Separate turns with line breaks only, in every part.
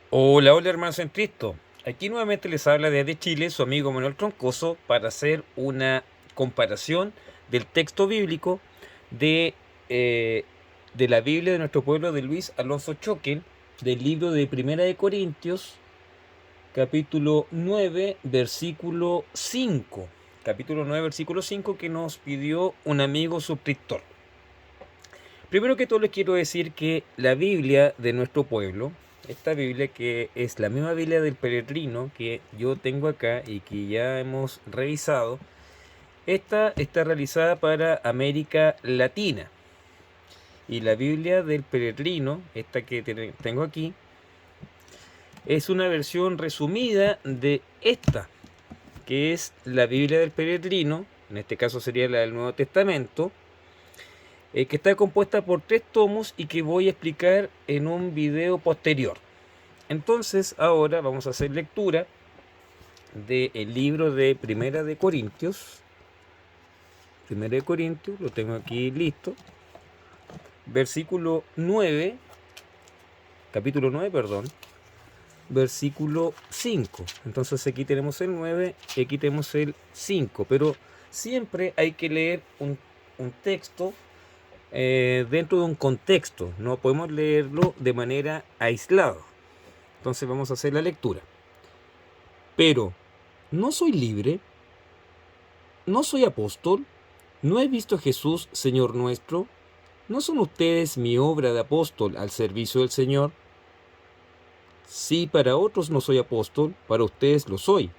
Hola, hola hermanos en Cristo. Aquí nuevamente les habla desde Chile su amigo Manuel Troncoso para hacer una comparación del texto bíblico de, eh, de la Biblia de nuestro pueblo de Luis Alonso Choquel, del libro de Primera de Corintios, capítulo 9, versículo 5. Capítulo 9, versículo 5 que nos pidió un amigo suscriptor. Primero que todo les quiero decir que la Biblia de nuestro pueblo, esta Biblia que es la misma Biblia del peregrino que yo tengo acá y que ya hemos revisado, esta está realizada para América Latina. Y la Biblia del peregrino, esta que tengo aquí, es una versión resumida de esta, que es la Biblia del peregrino, en este caso sería la del Nuevo Testamento, que está compuesta por 3 tomos y que voy a explicar en un video posterior. Entonces ahora vamos a hacer lectura del libro de Primera de Corintios. Primera de Corintios, lo tengo aquí listo. Versículo 9, capítulo 9, perdón, versículo 5. Entonces aquí tenemos el 9 y aquí tenemos el 5. Pero siempre hay que leer un texto dentro de un contexto. No podemos leerlo de manera aislada. Entonces vamos a hacer la lectura. Pero, ¿no soy libre? ¿No soy apóstol? ¿No he visto a Jesús, Señor nuestro? ¿No son ustedes mi obra de apóstol al servicio del Señor? Si para otros no soy apóstol, para ustedes lo soy.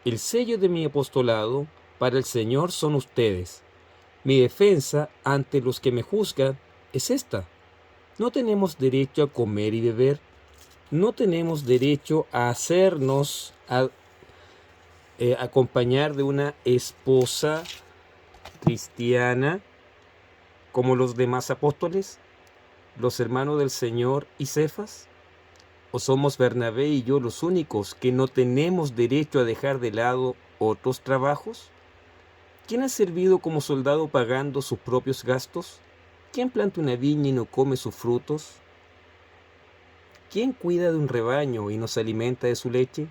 El sello de mi apostolado para el Señor son ustedes. Mi defensa ante los que me juzgan es esta. No tenemos derecho a comer y beber. No tenemos derecho a hacernos acompañar de una esposa cristiana como los demás apóstoles, los hermanos del Señor y Cefas. ¿O somos Bernabé y yo los únicos que no tenemos derecho a dejar de lado otros trabajos? ¿Quién ha servido como soldado pagando sus propios gastos? ¿Quién planta una viña y no come sus frutos? ¿Quién cuida de un rebaño y no se alimenta de su leche?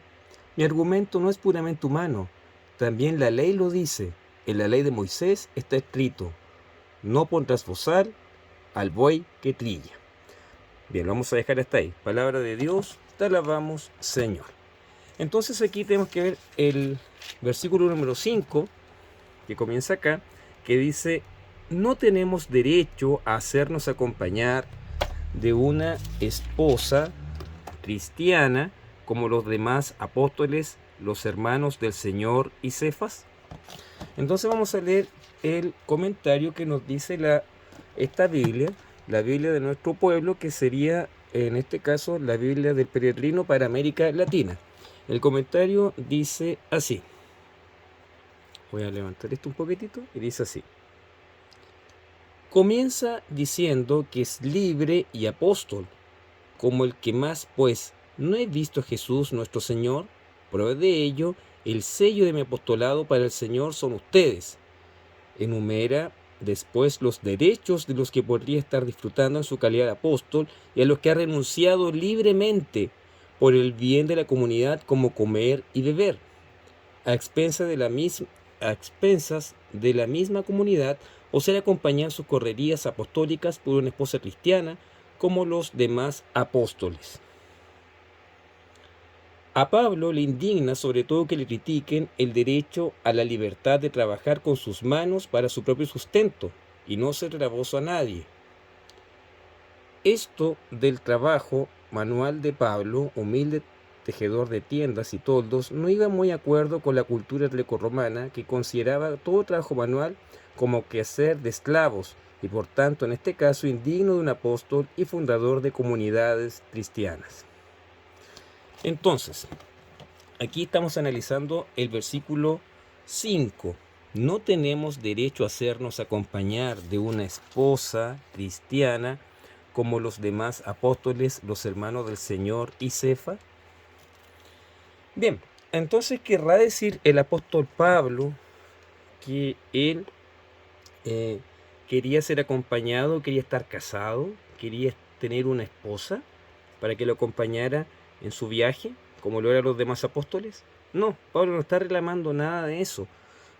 Mi argumento no es puramente humano. También la ley lo dice. En la ley de Moisés está escrito: no pondrás bozal al buey que trilla. Bien, lo vamos a dejar hasta ahí. Palabra de Dios, te alabamos, Señor. Entonces aquí tenemos que ver el versículo número 5, que comienza acá, que dice: no tenemos derecho a hacernos acompañar de una esposa cristiana como los demás apóstoles, los hermanos del Señor y Cefas. Entonces vamos a leer el comentario que nos dice esta Biblia, la Biblia de nuestro pueblo, que sería en este caso la Biblia del peregrino para América Latina. El comentario dice así. Voy a levantar esto un poquitito y dice así. Comienza diciendo que es libre y apóstol, como el que más, pues, ¿no he visto a Jesús nuestro Señor? Prueba de ello, el sello de mi apostolado para el Señor son ustedes. Enumera después los derechos de los que podría estar disfrutando en su calidad de apóstol y a los que ha renunciado libremente por el bien de la comunidad, como comer y beber, a expensas a expensas de la misma comunidad, o ser acompañar sus correrías apostólicas por una esposa cristiana, como los demás apóstoles. A Pablo le indigna sobre todo que le critiquen el derecho a la libertad de trabajar con sus manos para su propio sustento y no ser gravoso a nadie. Esto del trabajo manual de Pablo, humilde tejedor de tiendas y toldos, no iba muy de acuerdo con la cultura grecorromana, que consideraba todo trabajo manual como quehacer de esclavos y por tanto en este caso indigno de un apóstol y fundador de comunidades cristianas. Entonces, aquí estamos analizando el versículo 5. No tenemos derecho a hacernos acompañar de una esposa cristiana como los demás apóstoles, los hermanos del Señor y Cefa. Bien, entonces querrá decir el apóstol Pablo que él eh, quería ser acompañado, quería estar casado, quería tener una esposa para que lo acompañara en su viaje, como lo eran los demás apóstoles? No, Pablo no está reclamando nada de eso,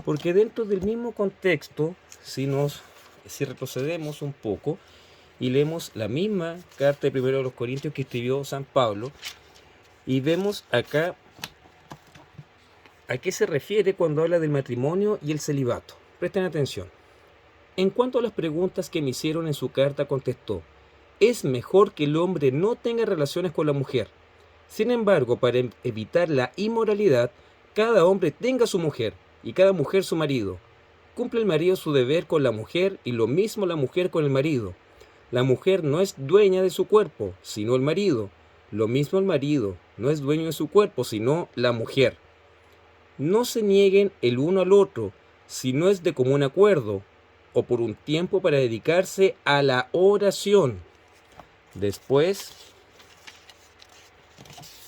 porque dentro del mismo contexto, si retrocedemos un poco y leemos la misma carta de 1 Corintios que escribió San Pablo, y vemos acá a qué se refiere cuando habla del matrimonio y el celibato. Presten atención. En cuanto a las preguntas que me hicieron en su carta, contestó: es mejor que el hombre no tenga relaciones con la mujer. Sin embargo, para evitar la inmoralidad, cada hombre tenga su mujer y cada mujer su marido. Cumple el marido su deber con la mujer y lo mismo la mujer con el marido. La mujer no es dueña de su cuerpo, sino el marido. Lo mismo el marido no es dueño de su cuerpo, sino la mujer. No se nieguen el uno al otro, si no es de común acuerdo, o por un tiempo para dedicarse a la oración. Después,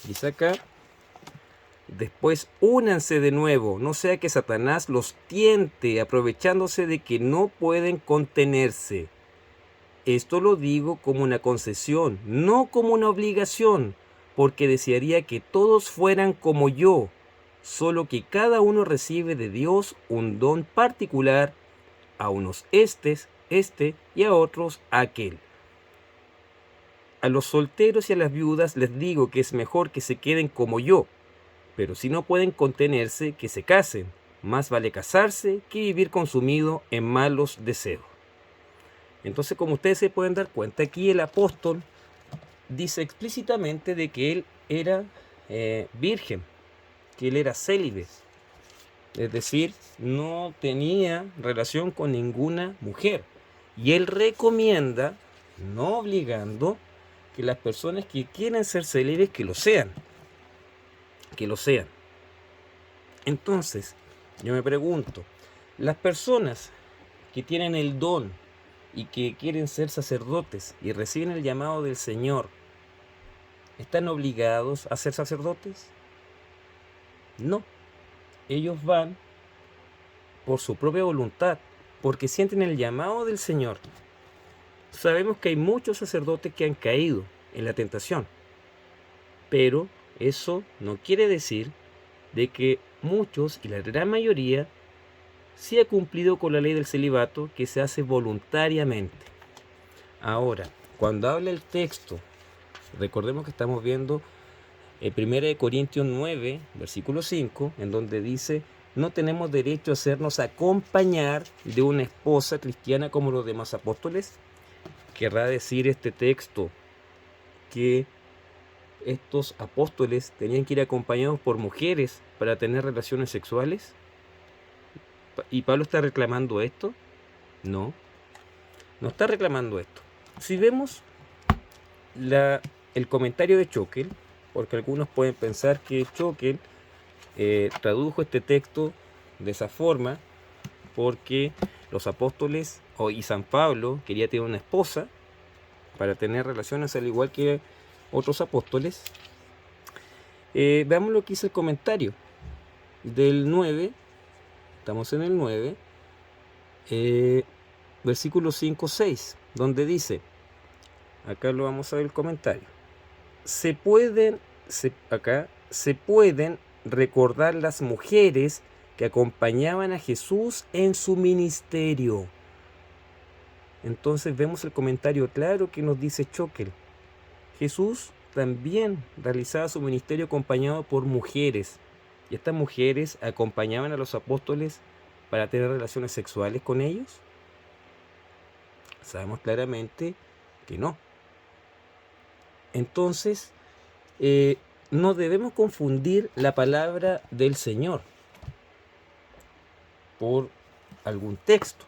dice acá, después únanse de nuevo, no sea que Satanás los tiente, aprovechándose de que no pueden contenerse. Esto lo digo como una concesión, no como una obligación, porque desearía que todos fueran como yo, solo que cada uno recibe de Dios un don particular, a unos este y a otros aquel. A los solteros y a las viudas les digo que es mejor que se queden como yo, pero si no pueden contenerse, que se casen. Más vale casarse que vivir consumido en malos deseos. Entonces, como ustedes se pueden dar cuenta, aquí el apóstol dice explícitamente de que él era virgen, que él era célibe. Es decir, no tenía relación con ninguna mujer. Y él recomienda, no obligando, que las personas que quieren ser célibes, que lo sean. Que lo sean. Entonces, yo me pregunto, las personas que tienen el don y que quieren ser sacerdotes y reciben el llamado del Señor, ¿están obligados a ser sacerdotes? No. Ellos van por su propia voluntad, porque sienten el llamado del Señor. Sabemos que hay muchos sacerdotes que han caído en la tentación, pero eso no quiere decir de que muchos y la gran mayoría sí ha cumplido con la ley del celibato, que se hace voluntariamente. Ahora, cuando habla el texto, recordemos que estamos viendo 1 Corintios 9, versículo 5, en donde dice: no tenemos derecho a hacernos acompañar de una esposa cristiana como los demás apóstoles. ¿Querrá decir este texto que estos apóstoles tenían que ir acompañados por mujeres para tener relaciones sexuales? ¿Y Pablo está reclamando esto? No, no está reclamando esto. Si vemos el comentario de Schöckel, porque algunos pueden pensar que Schöckel tradujo este texto de esa forma porque los apóstoles y San Pablo quería tener una esposa para tener relaciones al igual que otros apóstoles. Veamos lo que dice el comentario del 9, estamos en el 9, versículo 5-6, donde dice, acá lo vamos a ver el comentario: se pueden recordar las mujeres que acompañaban a Jesús en su ministerio. Entonces vemos el comentario claro que nos dice Schöckel. Jesús también realizaba su ministerio acompañado por mujeres, y estas mujeres acompañaban a los apóstoles para tener relaciones sexuales con ellos. Sabemos claramente que no. Entonces, no debemos confundir la palabra del Señor por algún texto,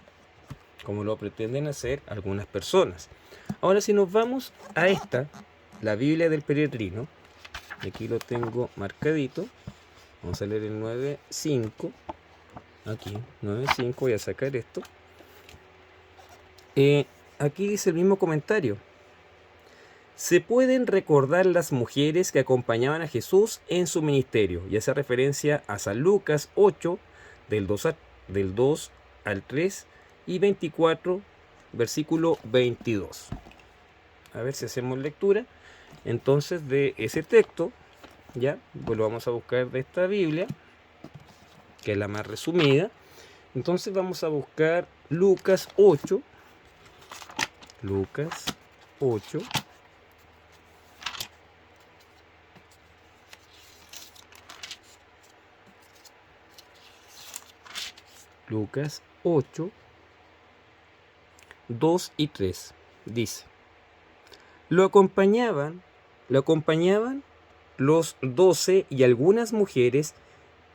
como lo pretenden hacer algunas personas. Ahora, si nos vamos a la Biblia del Peregrino, aquí lo tengo marcadito, vamos a leer el 9.5, aquí, 9.5, voy a sacar esto. Aquí dice el mismo comentario: se pueden recordar las mujeres que acompañaban a Jesús en su ministerio, y hace referencia a San Lucas 8, del 2 al 3 y 24, versículo 22. A ver si hacemos lectura entonces de ese texto, Ya, pues lo vamos a buscar de esta Biblia, que es la más resumida. Entonces vamos a buscar Lucas 8. Lucas 8. Lucas 8, 2 y 3. Dice: Lo acompañaban los 12 y algunas mujeres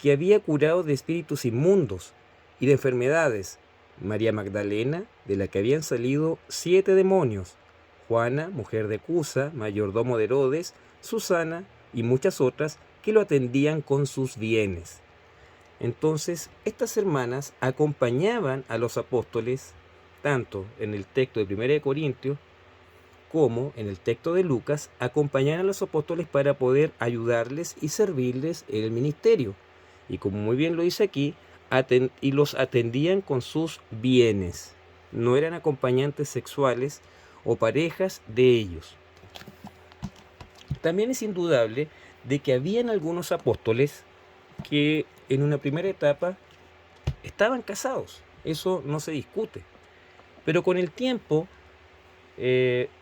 que había curado de espíritus inmundos y de enfermedades: María Magdalena, de la que habían salido 7 demonios; Juana, mujer de Cusa, mayordomo de Herodes; Susana y muchas otras que lo atendían con sus bienes. Entonces, estas hermanas acompañaban a los apóstoles, tanto en el texto de 1 Corintios como en el texto de Lucas, acompañaban a los apóstoles para poder ayudarles y servirles en el ministerio. Y como muy bien lo dice aquí, y los atendían con sus bienes. No eran acompañantes sexuales o parejas de ellos. También es indudable de que habían algunos apóstoles que en una primera etapa estaban casados. Eso no se discute. Pero con el tiempo,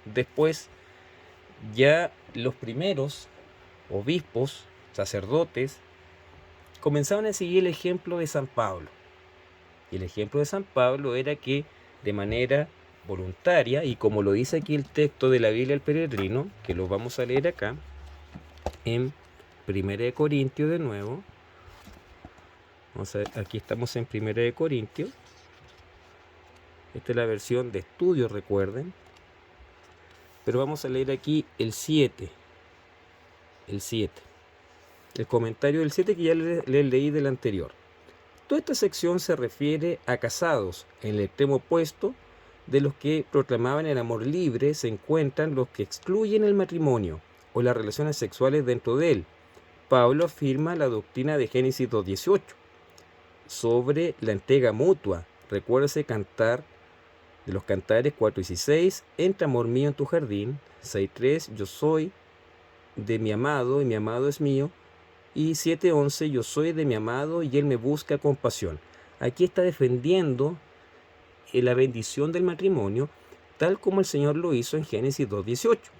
después, ya los primeros obispos, sacerdotes, comenzaban a seguir el ejemplo de San Pablo. Y el ejemplo de San Pablo era que de manera voluntaria, y como lo dice aquí el texto de la Biblia del Peregrino, que lo vamos a leer acá, en 1 Corintios de nuevo. Aquí estamos en 1 Corintios. Esta es la versión de estudio, recuerden. Pero vamos a leer aquí el 7. El 7. El comentario del 7 que ya les leí del anterior. Toda esta sección se refiere a casados. En el extremo opuesto de los que proclamaban el amor libre se encuentran los que excluyen el matrimonio o las relaciones sexuales dentro de él. Pablo afirma la doctrina de Génesis 2:18 sobre la entrega mutua. Recuérdese cantar de los Cantares 4:16, entra amor mío en tu jardín. 6:3, yo soy de mi amado y mi amado es mío. Y 7:11, yo soy de mi amado y él me busca con pasión. Aquí está defendiendo la bendición del matrimonio, tal como el Señor lo hizo en Génesis 2:18.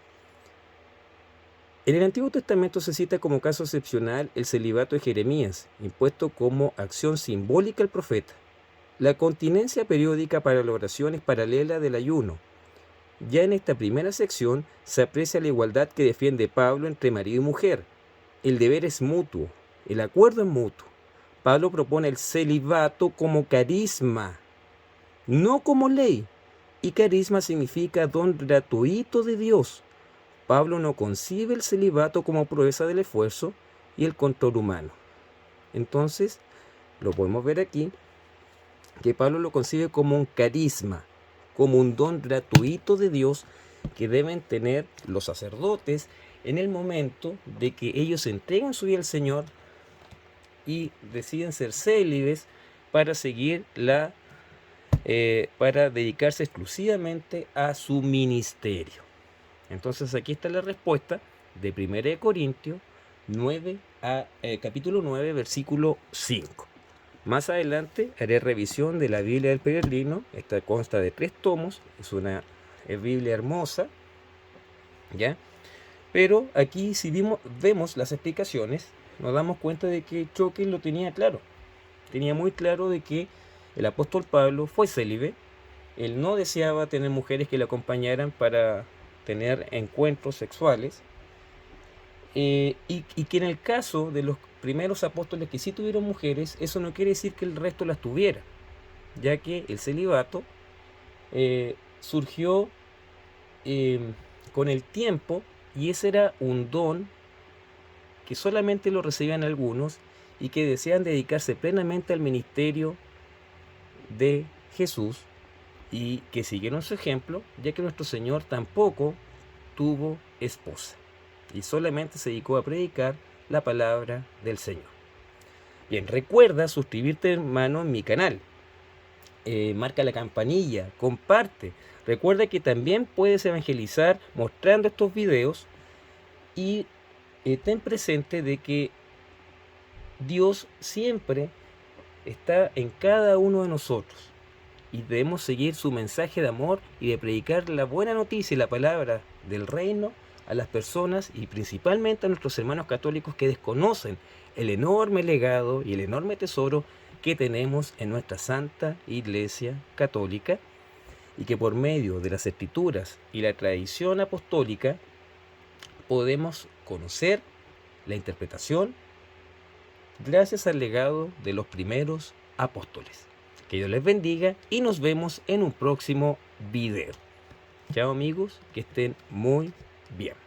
En el Antiguo Testamento se cita como caso excepcional el celibato de Jeremías, impuesto como acción simbólica al profeta. La continencia periódica para la oración es paralela del ayuno. Ya en esta primera sección se aprecia la igualdad que defiende Pablo entre marido y mujer. El deber es mutuo, el acuerdo es mutuo. Pablo propone el celibato como carisma, no como ley. Y carisma significa don gratuito de Dios. Pablo no concibe el celibato como proeza del esfuerzo y el control humano. Entonces, lo podemos ver aquí, que Pablo lo concibe como un carisma, como un don gratuito de Dios que deben tener los sacerdotes en el momento de que ellos entregan su vida al Señor y deciden ser célibes para seguir para dedicarse exclusivamente a su ministerio. Entonces aquí está la respuesta de 1 Corintios 9 capítulo 9, versículo 5. Más adelante haré revisión de la Biblia del Peregrino. Esta consta de 3 tomos, es una Biblia hermosa, ¿ya? Pero aquí si vemos las explicaciones, nos damos cuenta de que Choque lo tenía claro. Tenía muy claro de que el apóstol Pablo fue célibe. Él no deseaba tener mujeres que le acompañaran para tener encuentros sexuales. Y que en el caso de los primeros apóstoles que sí tuvieron mujeres, eso no quiere decir que el resto las tuviera, ya que el celibato surgió con el tiempo, y ese era un don que solamente lo recibían algunos y que desean dedicarse plenamente al ministerio de Jesús y que siguieron su ejemplo, ya que nuestro Señor tampoco tuvo esposa y solamente se dedicó a predicar la palabra del Señor. Bien, recuerda suscribirte, hermano, en mi canal. Marca la campanilla, comparte. Recuerda que también puedes evangelizar mostrando estos videos y ten presente de que Dios siempre está en cada uno de nosotros y debemos seguir su mensaje de amor y de predicar la buena noticia y la palabra del reino a las personas y principalmente a nuestros hermanos católicos que desconocen el enorme legado y el enorme tesoro que tenemos en nuestra Santa Iglesia Católica, y que por medio de las escrituras y la tradición apostólica podemos conocer la interpretación gracias al legado de los primeros apóstoles. Que Dios les bendiga y nos vemos en un próximo video. Chao amigos, que estén muy bien.